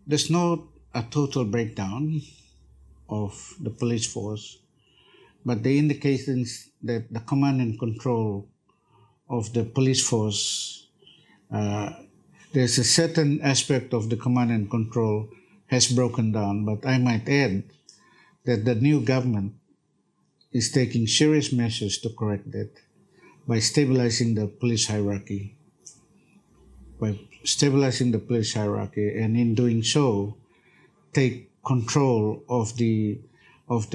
there's not a total breakdown of the police force, but the indications that the command and control of the police force, there's a certain aspect of the command and control has broken down, but I might add that the new government is taking serious measures to correct that by stabilizing the police hierarchy. By stabilizing the police hierarchy, and in doing so, take control of the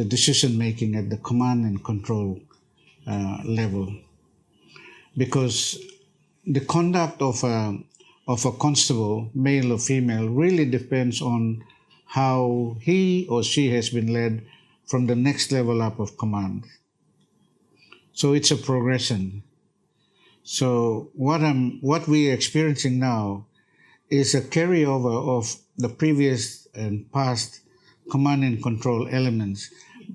decision making at the command and control level, because the conduct of a constable, male or female, really depends on how he or she has been led from the next level up of command. So it's a progression. So what we are experiencing now is a carryover of the previous and past command and control elements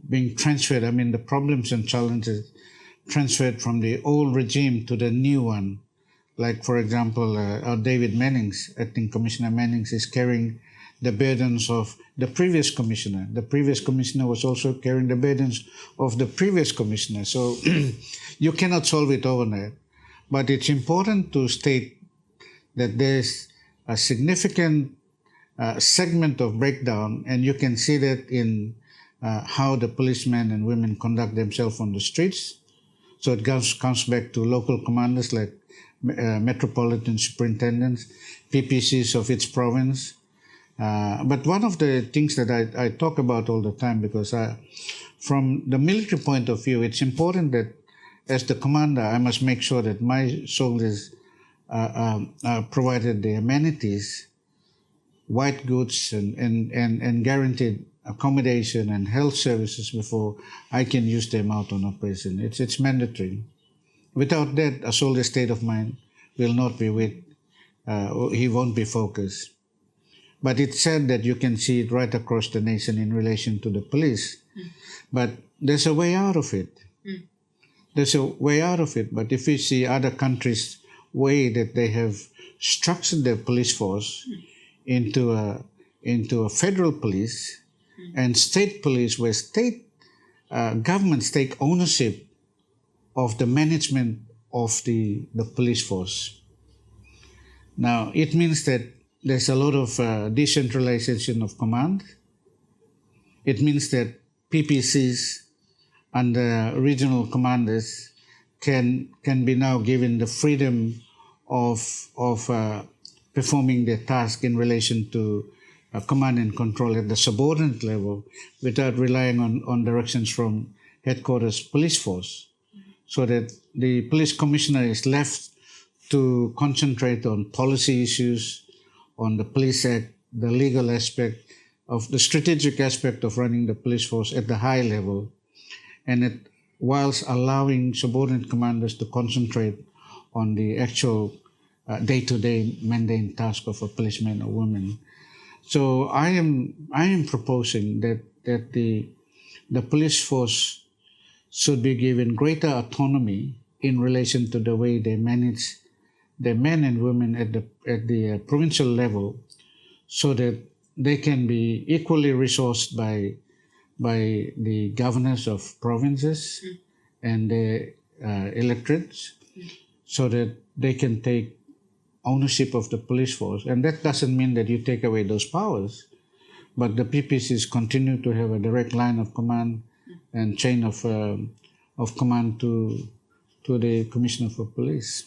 being transferred. I mean, the problems and challenges transferred from the old regime to the new one. Like, for example, David Mannings, Acting Commissioner Mannings, is carrying the burdens of the previous commissioner. The previous commissioner was also carrying the burdens of the previous commissioner. So you cannot solve it overnight. But it's important to state that there's a significant segment of breakdown, and you can see that in how the policemen and women conduct themselves on the streets. So it comes back to local commanders like metropolitan superintendents, PPCs of each province. But one of the things that I talk about all the time, because from the military point of view, it's important that as the commander, I must make sure that my soldiers are provided the amenities, white goods, and guaranteed accommodation and health services before I can use them out on operation. It's mandatory. Without that, a soldier's state of mind will not be with, he won't be focused. But it's sad that you can see it right across the nation in relation to the police. But there's a way out of it. There's a way out of it. But if you see other countries' way that they have structured their police force into a federal police and state police, where state governments take ownership of the management of the police force. Now, it means that there's a lot of decentralization of command. It means that PPCs and the regional commanders can be now given the freedom of performing their task in relation to command and control at the subordinate level without relying on directions from headquarters police force, so that the police commissioner is left to concentrate on policy issues, on the police act, the legal aspect of the strategic aspect of running the police force at the high level, and whilst allowing subordinate commanders to concentrate on the actual day-to-day mundane task of a policeman or woman. So I am proposing that the police force should be given greater autonomy in relation to the way they manage the men and women at the provincial level, so that they can be equally resourced by the governors of provinces and the electorates, so that they can take ownership of the police force. And that doesn't mean that you take away those powers, but the PPCs continue to have a direct line of command and chain of command to the Commissioner for Police.